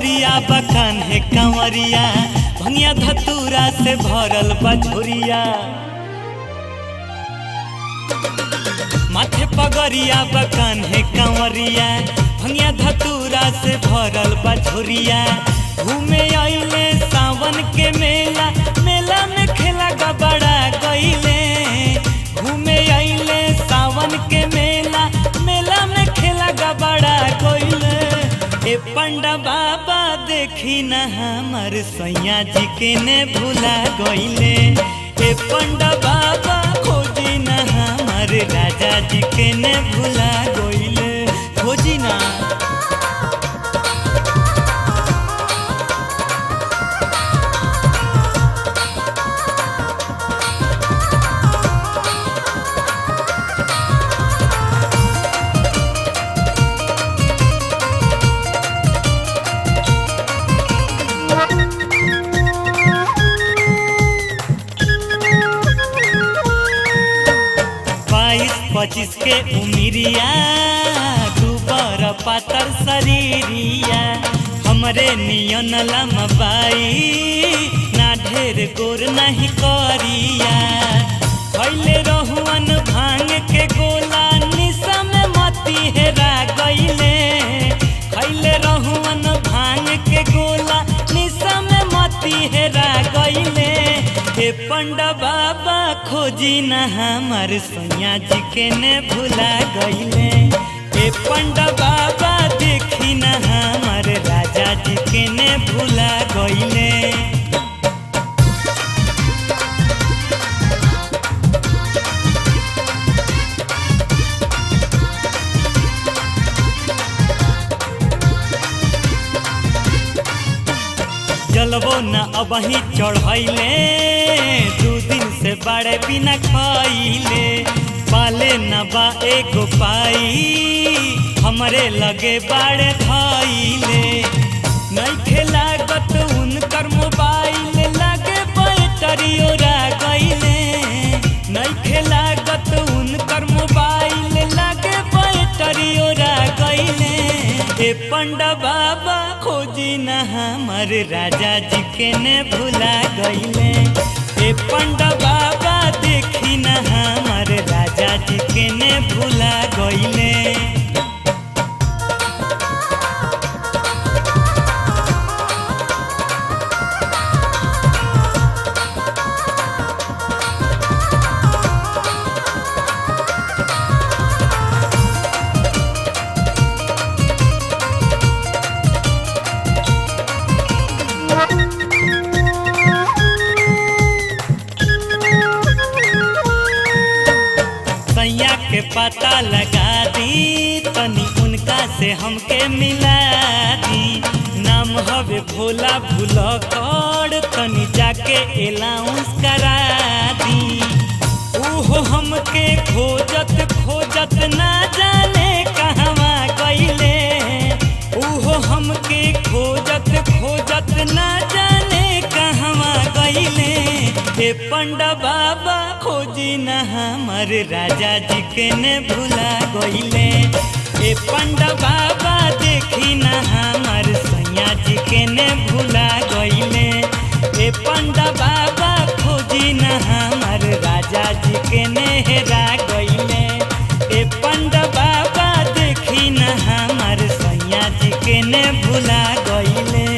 पगरिया बकान है कंवरिया भंगिया धतूरा से भरल बझोरिया। माथे पगरिया बकान है कंवरिया भंगिया धतूरा से भरल बझोरिया। घूमे आइले सावन के मेला, मेला में खेला गबड़ा गइले। घूमे आइले सावन के मेला, मेला में खेला गबड़ा गइले। ए पंडा बाबा देखी न हमर सैया जी के ने भुला गइले। ए पंडा बाबा खोजी न हमर राजा जी के ने भुला गइले। खोजी ना पच्चीस के उमिरिया दुबर पातर शरीरिया। हमरे नियन लमबाई ना ढेर गोर नहीं करिया। खैले रहुअन भांग के गोला निशा में मती हेरा गइले। खैले रहुअन भांग के गोला निशा में मती हेरा गइले। हे पंडा बाबा खोजी न हमर सैया जी के ने भुला गइले। हे पंडा बाबा देखी न हमर राजा जी के ने भुला गइले। जलबो न अबही चढ़ैले, दू दिन से बड़े बिना खइले। पाले न बा एगो पाई, हमरे लगे बाड़े धइले। नइखे लागत उनकर मोबाइल, लागे बैटरी ओरा गइले। नइखे लागत उनकर मोबाइल, लागे बैटरी ओरा गइले। ए पंडा बाबा खोजी न हमर राजा जी के ने भुला गइले। ए पंडा बाबा देखी न हमर राजा जी के ने भुला गइले। के पता लगा दी तनी उनका से हमके मिला दी। नाम हवे भोला भुलकड़, तनी जाके अलाउंस करा दी। ओहो हमके खोजत खोजत ना जाने कहवा गइले। ओहो हमके खोजत खोजत ना जाने कहवा गइले। हे पंडा बाबा खोजी न हमर राजा जी के ने भुला गइले। हे पंडा बाबा देखी न हमर सैया जी के ने भुला गइले। हे पंडा बाबा खोजी न हमर राजा जी के ने हेरा गइले। हे पंडा बाबा देखी न हमर सैया जी के ने भुला गइले।